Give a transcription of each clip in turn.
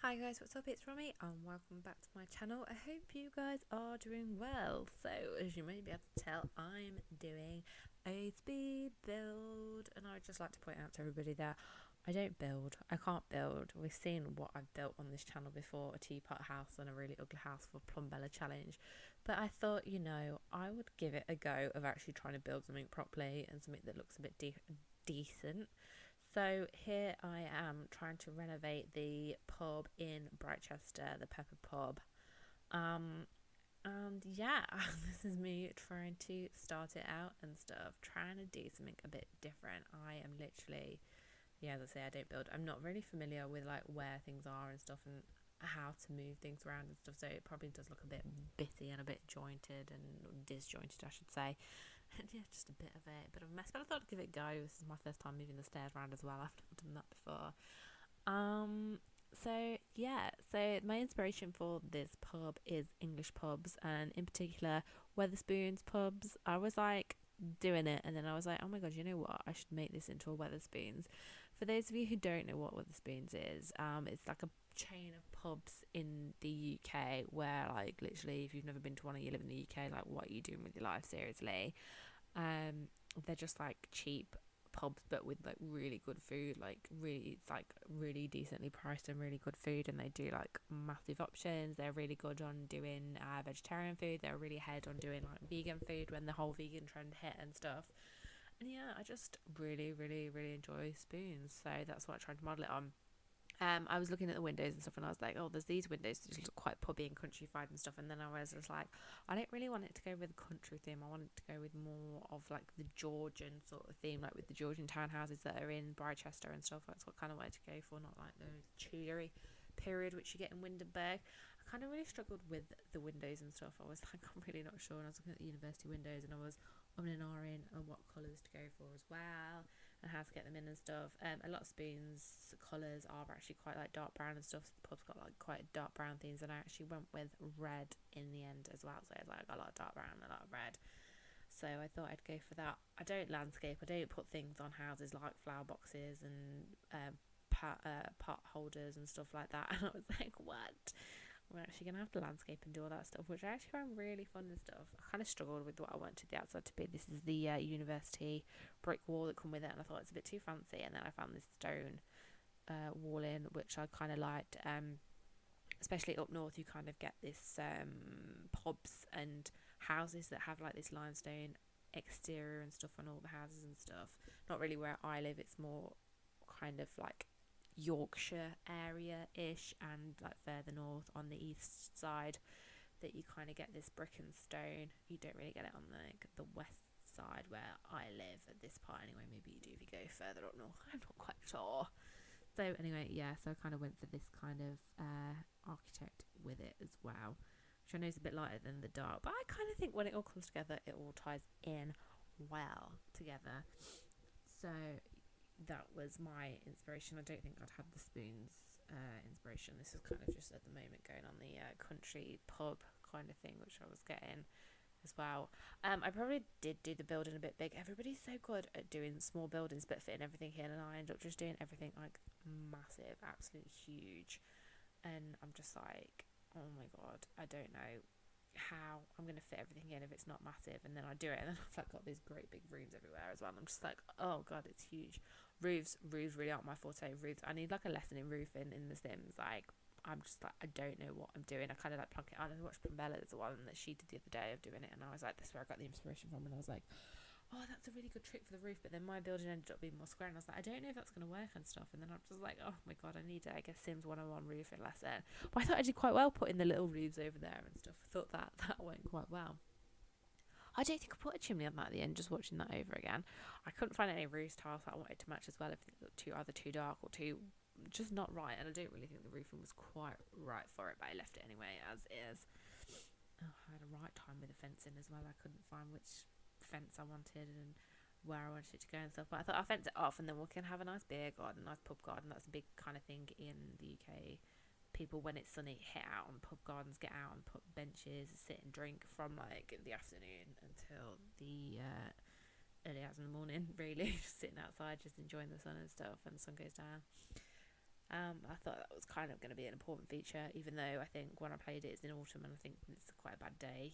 Hi guys, what's up? It's Romy and welcome back to my channel. I hope you guys are doing well. So as you may be able to tell, I'm doing a speed build, and I'd just like to point out to everybody that I don't build. I can't build. We've seen what I've built on this channel before, a teapot house and a really ugly house for Plumbella challenge. But I thought, I would give it a go of actually trying to build something properly and something that looks a bit decent. So here I am trying to renovate the pub in Britechester, the Pepper Pub. And yeah, this is me trying to start it out and stuff, trying to do something a bit different. I am literally, as I say, I don't build. I'm not really familiar with like where things are and stuff and how to move things around and stuff. So it probably does look a bit bitty and a bit jointed and disjointed, I should say. And yeah, just a bit of a mess. But I thought I'd give it a go. This is my first time moving the stairs around as well. I've never done that before. So my inspiration for this pub is English pubs, and in particular Wetherspoons pubs. I was like doing it, and then I was like, oh my god, you know what? I should make this into a Wetherspoons. For those of you who don't know what Wetherspoons is, it's like a chain of pubs in the UK where, like, literally, if you've never been to one and you live in the UK, like, what are you doing with your life, seriously? They're just like cheap pubs but with like really good food, like really decently priced and really good food, and they do like massive options. They're really good on doing vegetarian food. They're really ahead on doing like vegan food when the whole vegan trend hit and stuff. And yeah, I just really enjoy spoons, so that's what I tried to model it on. I was looking at the windows and stuff, and I was like, oh, there's these windows that just look quite pubby and countrified and stuff. And then I was just like, I don't really want it to go with a country theme. I want it to go with more of like the Georgian sort of theme, like with the Georgian townhouses that are in Britechester and stuff. That's what kind of way to go for, not like the Tuileries period which you get in Windenburg. I kind of really struggled with the windows and stuff. I was like, I'm really not sure. And I was looking at the university windows, and I was and ahhing on what colours to go for as well, and how to get them in and stuff. A lot of spoons colours are actually quite like dark brown and stuff. So the pub's got like quite dark brown things, and I actually went with red in the end as well. So I was like, I got a lot of dark brown and a lot of red. So I thought I'd go for that. I don't landscape. I don't put things on houses like flower boxes and pot holders and stuff like that. And I was like, what? We're actually going to have to landscape and do all that stuff, which I actually found really fun and stuff. I kind of struggled with what I wanted the outside to be. This is the university brick wall that come with it, and I thought it's a bit too fancy. And then I found this stone wall in, which I kind of liked. Especially up north, you kind of get this pubs and houses that have like this limestone exterior and stuff on all the houses and stuff. Not really where I live. It's more kind of like Yorkshire area-ish, and like further north on the east side that you kind of get this brick and stone. You don't really get it on the west side where I live at this part anyway. Maybe you do if you go further up north. I'm not quite sure. So anyway, yeah, so I kind of went for this kind of architect with it as well, which I know is a bit lighter than the dark, but I kind of think when it all comes together, it all ties in well together. So that was my inspiration. I don't think I'd had the spoons inspiration. This is kind of just at the moment going on the country pub kind of thing, which I was getting as well. I probably did do the building a bit big. Everybody's so good at doing small buildings but fitting everything in, and I end up just doing everything like massive, absolutely huge, and I'm just like, oh my god, I don't know how I'm going to fit everything in if it's not massive. And then I do it, and then I've like got these great big rooms everywhere as well, and I'm just like, oh god, it's huge. Roofs really aren't my forte. Roofs, I need like a lesson in roofing in The Sims. Like, I'm just like, I don't know what I'm doing. I kind of like plunk it on. I watched Plumbella's the one that she did the other day of doing it, and I was like, this is where I got the inspiration from. And I was like, oh, that's a really good trick for the roof. But then my building ended up being more square, and I was like, I don't know if that's going to work and stuff. And then I'm just like, oh my god, I need I guess Sims 101 roofing lesson. But I thought I did quite well putting the little roofs over there and stuff. I thought that went quite well. I don't think I put a chimney on that at the end, just watching that over again. I couldn't find any roof tiles that I wanted to match as well. If it looked either too dark or too just not right, and I don't really think the roofing was quite right for it, but I left it anyway as is. Oh, I had a right time with the fencing as well. I couldn't find which fence I wanted and where I wanted it to go and stuff, but I thought I'll fence it off and then we can have a nice beer garden, nice pub garden. That's a big kind of thing in the UK. People, when it's sunny, hit out on pub gardens, get out and put benches, sit and drink from like the afternoon until the early hours in the morning, really. Just sitting outside, just enjoying the sun and stuff, and the sun goes down. I thought that was kind of going to be an important feature, even though I think when I played it, it's in autumn, and I think it's quite a bad day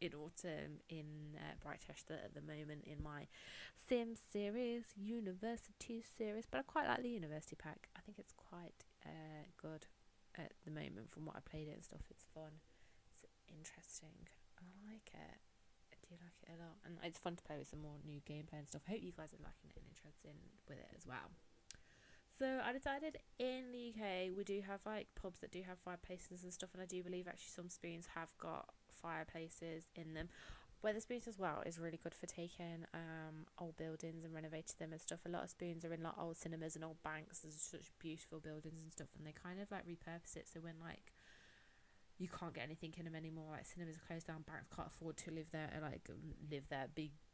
in autumn in Britechester at the moment in my Sim series, University series. But I quite like the University pack. I think it's quite good at the moment from what I played it and stuff. It's fun, it's interesting, and I like it. I do like it a lot, and it's fun to play with some more new gameplay and stuff. I hope you guys are liking it and interested with it as well. So I decided in the UK we do have like pubs that do have fireplaces and stuff, and I do believe actually some spoons have got fireplaces in them. Wetherspoons as well is really good for taking old buildings and renovating them and stuff. A lot of spoons are in like old cinemas and old banks. There's such beautiful buildings and stuff, and they kind of like repurpose it so when like you can't get anything in them anymore, like cinemas are closed down, banks can't afford to live there,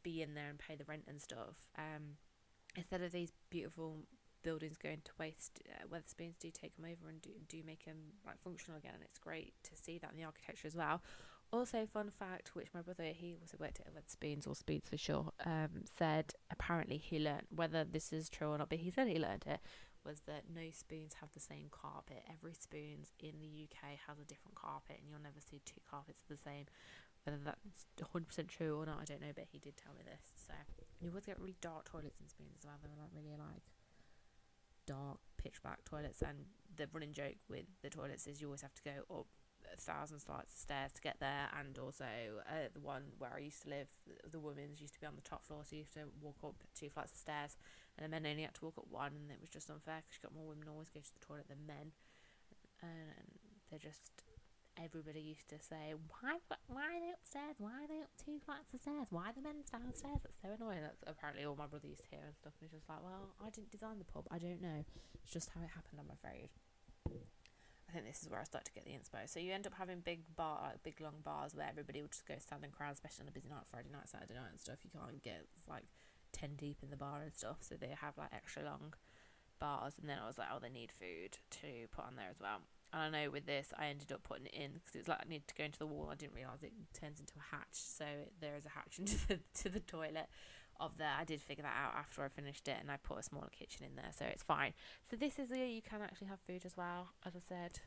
be in there and pay the rent and stuff. Instead of these beautiful buildings going to waste, Wetherspoons do take them over and do make them like functional again, and it's great to see that in the architecture as well. Also, fun fact, which my brother, he also worked at Wetherspoons or Spoons for sure, said apparently he learnt, whether this is true or not, but he said he learnt it, was that no spoons have the same carpet. Every spoons in the UK has a different carpet, and you'll never see two carpets the same. Whether that's 100% true or not, I don't know, but he did tell me this. So you always get really dark toilets in spoons as well. They're like really like dark, pitch black toilets, and the running joke with the toilets is you always have to go up 1,000 flights of stairs to get there. And also the one where I used to live, the women's used to be on the top floor, so you used to walk up 2 flights of stairs, and the men only had to walk up one, and it was just unfair because you got more women always go to the toilet than men. And they're just, everybody used to say, why are they upstairs, why are they up 2 flights of stairs, why are the men downstairs? That's so annoying. That's apparently all my brother used to hear and stuff, and he's just like, well, I didn't design the pub, I don't know, it's just how it happened, I'm afraid. I think this is where I start to get the inspo. So you end up having big long bars where everybody will just go stand and crowd, especially on a busy night, Friday night, Saturday night and stuff. You can't get like 10 deep in the bar and stuff, so they have like extra long bars. And then I was like, oh, they need food to put on there as well. And I know with this, I ended up putting it in because it was like I needed to go into the wall. I didn't realise it turns into a hatch, so there is a hatch into the toilet of there. I did figure that out after I finished it, and I put a smaller kitchen in there, so it's fine. So this is where you can actually have food as well. As I said,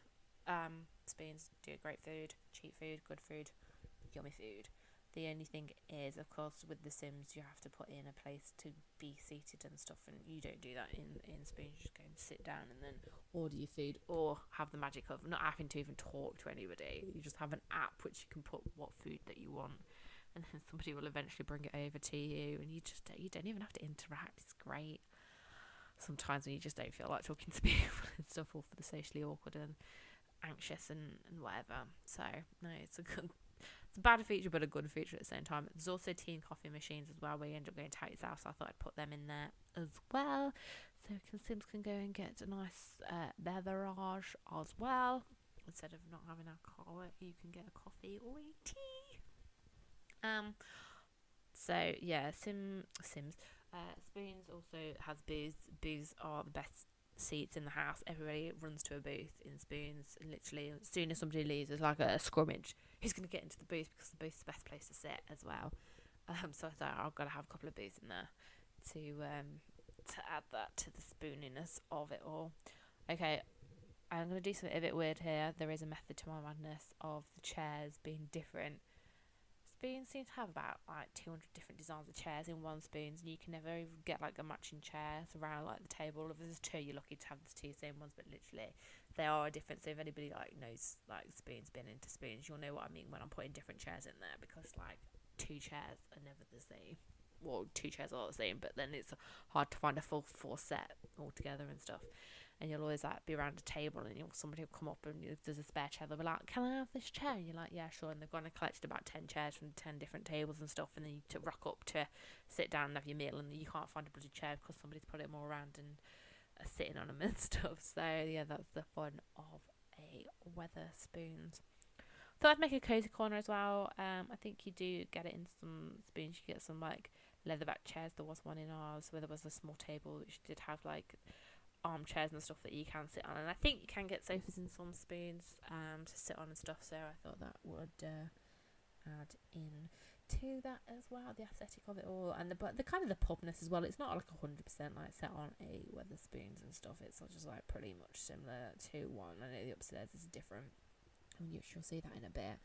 spoons do great food, cheap food, good food, yummy food. The only thing is, of course, with the Sims, you have to put in a place to be seated and stuff, and you don't do that in Spoons. You just go and sit down and then order your food, or have the magic of not having to even talk to anybody. You just have an app which you can put what food that you want, and then somebody will eventually bring it over to you, and you don't even have to interact. It's great. Sometimes when you just don't feel like talking to people and stuff, or for the socially awkward and anxious and whatever. So no, it's a bad feature but a good feature at the same time. There's also tea and coffee machines as well, where you end up going to yourself, so I thought I'd put them in there as well, so Sims can go and get a nice beverage as well. Instead of not having alcohol, you can get a coffee or a tea. So yeah, Sims. Spoons also has booze. Booze are the best seats in the house. Everybody runs to a booth in Spoons, and literally as soon as somebody leaves, it's like a scrummage. Who's going to get into the booth, because the booth's the best place to sit as well. So I thought I've got to have a couple of booths in there to add that to the spooniness of it all. Okay, I'm going to do something a bit weird here. There is a method to my madness of the chairs being different. Spoons seem to have about like 200 different designs of chairs in one Spoons, and you can never even get like a matching chair around like the table. If there's 2, you're lucky to have the 2 same ones, but literally they are different. So if anybody like knows like Spoons, been into Spoons, you'll know what I mean when I'm putting different chairs in there, because like 2 chairs are never the same. Well, 2 chairs are the same, but then it's hard to find a full 4 set altogether and stuff. And you'll always like be around a table, and somebody will come up, and if there's a spare chair, they'll be like, can I have this chair? And you're like, yeah, sure. And they've gone and collected about 10 chairs from 10 different tables and stuff, and then you rock up to sit down and have your meal, and you can't find a bloody chair because somebody's put it all around and are sitting on them and stuff. So yeah, that's the fun of a Wetherspoons. Thought I'd make a cozy corner as well. I think you do get it in some Spoons. You get some like leatherback chairs. There was one in ours where there was a small table which did have like armchairs and stuff that you can sit on, and I think you can get sofas in some Spoons to sit on and stuff, so I thought that would add in to that as well, the aesthetic of it all, and the kind of the pubness as well. It's not like 100% like set on a Wetherspoons and stuff. It's just like pretty much similar to one. I know the upstairs is different, and you'll see that in a bit.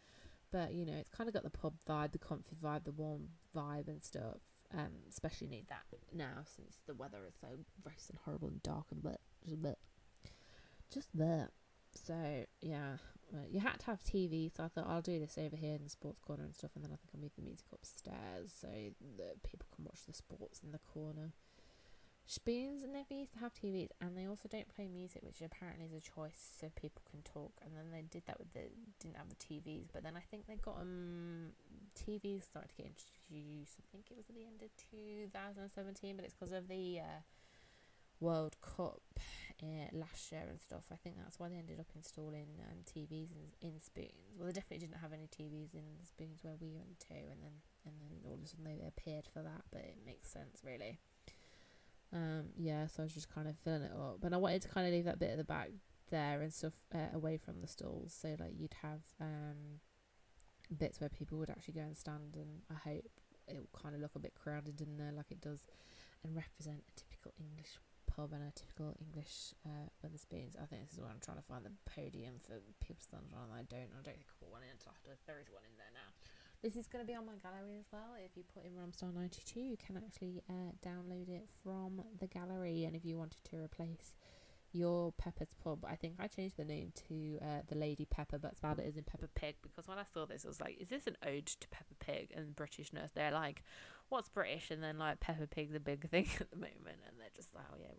But you know, it's kind of got the pub vibe, the comfy vibe, the warm vibe and stuff. Especially need that now since the weather is so gross and horrible and dark and just there. So yeah, you had to have TV, so I thought I'll do this over here in the sports corner and stuff, and then I think I'll move the music upstairs so that people can watch the sports in the corner. Spoons never used to have TVs, and they also don't play music, which apparently is a choice so people can talk. And then they did that with didn't have the TVs, but then I think they got TVs started to get introduced. I think it was at the end of 2017, but it's because of the World Cup last year and stuff. I think that's why they ended up installing TVs in Spoons. Well, they definitely didn't have any TVs in the Spoons where we went to, and then all of a sudden they appeared for that. But it makes sense, really. So I was just kind of filling it up, but I wanted to kind of leave that bit at the back there and stuff away from the stalls, so like you'd have bits where people would actually go and stand, and I hope it will kind of look a bit crowded in there like it does, and represent a typical English pub and a typical English Wetherspoons. I think this is where I'm trying to find the podium for people standing on. I don't think I put one in until after. There is one in there now. This is going to be on my gallery as well. If you put in Ramstar92, you can actually download it from the gallery. And if you wanted to replace your Pepper's Pub, I think I changed the name to the Lady Pepper, but spelled it as in Peppa Pig, because when I saw this, I was like, is this an ode to Peppa Pig and Britishness? They're like, what's British? And then like Peppa Pig's a big thing at the moment, and they're just like, oh yeah,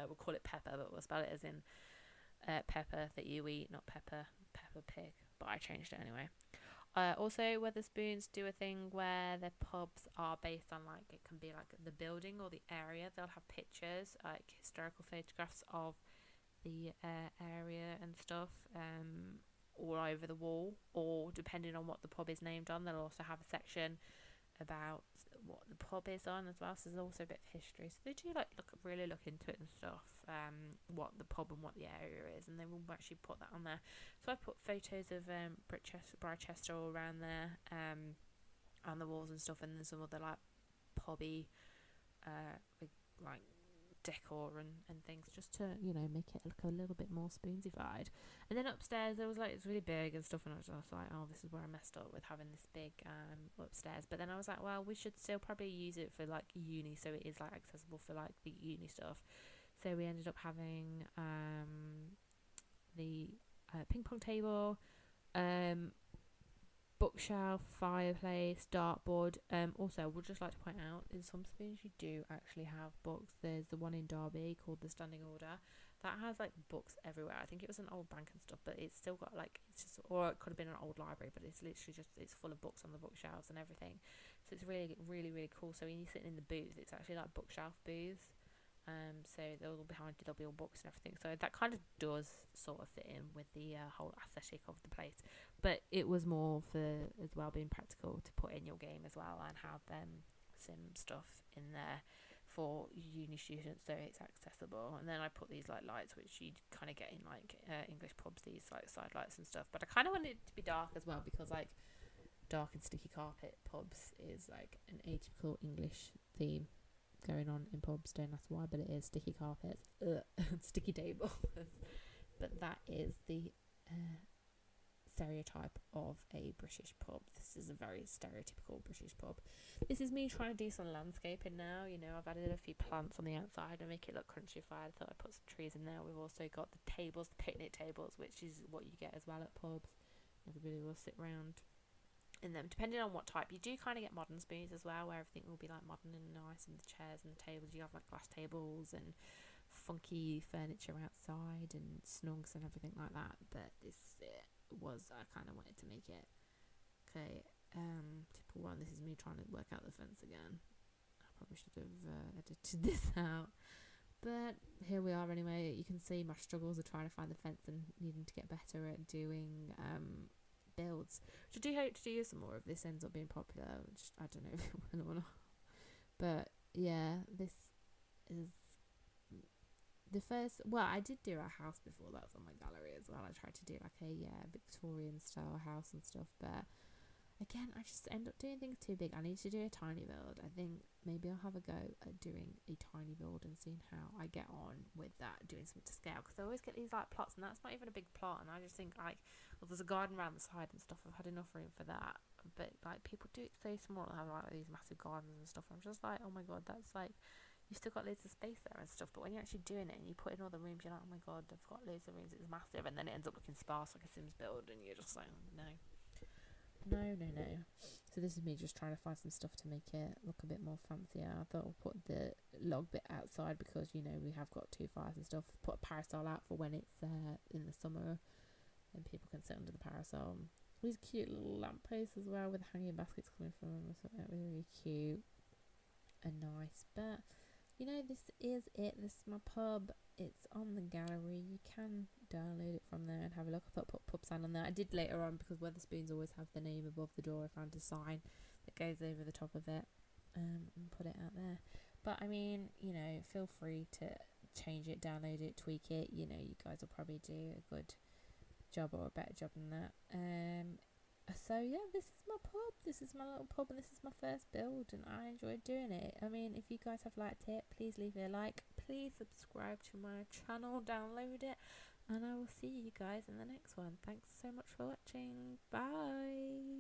we'll call it Pepper, but we'll spell it as in pepper that you eat, not Peppa Pig. But I changed it anyway. Also, Wetherspoons do a thing where their pubs are based on, like, it can be like the building or the area. They'll have pictures, like historical photographs of the area and stuff, all over the wall. Or depending on what the pub is named on, they'll also have a section about what the pub is on as well. So there's also a bit of history. So they do like really look into it and stuff. What the pub and what the area is, and they will actually put that on there. So I put photos of Britechester all around there, on the walls and stuff, and then some other like pubby, like decor and things, just to, you know, make it look a little bit more spoonsified. And then upstairs there was like, it's really big and stuff, and I was just like, oh, this is where I messed up with having this big upstairs. But then I was like, well, we should still probably use it for like uni, so it is like accessible for like the uni stuff. So we ended up having the ping pong table, bookshelf, fireplace, dartboard. Also, I would just like to point out, in some spoons you do actually have books. There's the one in Derby called the Standing Order that has like books everywhere. I think it was an old bank and stuff, but it's still got like, it's just, or it could have been an old library, but it's literally just, it's full of books on the bookshelves and everything. So it's really, really, really cool. So when you're sitting in the booth, it's actually like bookshelf booths. So they'll behind you, there'll be all books and everything. So that kind of does sort of fit in with the whole aesthetic of the place. But it was more for as well being practical to put in your game as well, and have sim stuff in there for uni students, so it's accessible. And then I put these like lights, which you kind of get in like English pubs, these like side lights and stuff. But I kind of wanted it to be dark as well, because like dark and sticky carpet pubs is like an atypical English theme going on in pubs. Don't ask why, but it is. Sticky carpets, sticky tables. But that is the stereotype of a British pub. This is a very stereotypical British pub. This is me trying to do some landscaping now. You know, I've added a few plants on the outside and make it look countrified. I thought I'd put some trees in there. We've also got the tables, the picnic tables, which is what you get as well at pubs. Everybody will sit round in them, depending on what type. You do kind of get modern spoons as well, where everything will be like modern and nice, and the chairs and the tables, you have like glass tables and funky furniture outside and snugs and everything like that. But this was, I kind of wanted to make it typical one. This is me trying to work out the fence again. I probably should have edited this out, but here we are anyway. You can see my struggles of trying to find the fence and needing to get better at doing builds, which I do hope to do some more if this ends up being popular, which I don't know if it will or not. But yeah, this is the first, well, I did do a house before, that's on my gallery as well. I tried to do like a Victorian style house and stuff, but again, I just end up doing things too big. I need to do a tiny build. I think maybe I'll have a go at doing a tiny build and seeing how I get on with that, doing something to scale, because I always get these like plots, and that's not even a big plot, and I just think like, well, there's a garden around the side and stuff. I've had enough room for that, but like people do it so small and have like these massive gardens and stuff. I'm just like, oh my god, that's like, you've still got loads of space there and stuff, but when you're actually doing it and you put in all the rooms, you're like, oh my god, I've got loads of rooms, it's massive, and then it ends up looking sparse like a Sims build, and you're just like, oh, no. So this is me just trying to find some stuff to make it look a bit more fancier. I thought I'll put the log bit outside because, you know, we have got 2 fires and stuff. Put a parasol out for when it's in the summer and people can sit under the parasol. These cute little lampposts as well with hanging baskets coming from them. I thought that was really cute and nice. But, you know, this is it. This is my pub. It's on the gallery. You can download it from there and have a look. I thought I'd put pub sign on there. I did later on because Wetherspoons always have the name above the door. I found a sign that goes over the top of it and put it out there. But I mean, you know, feel free to change it, download it, tweak it. You know, you guys will probably do a good job or a better job than that. So yeah, this is my pub. This is my little pub, and this is my first build, and I enjoyed doing it. I mean, if you guys have liked it, please leave me a like. Please subscribe to my channel, download it, and I will see you guys in the next one. Thanks so much for watching. Bye.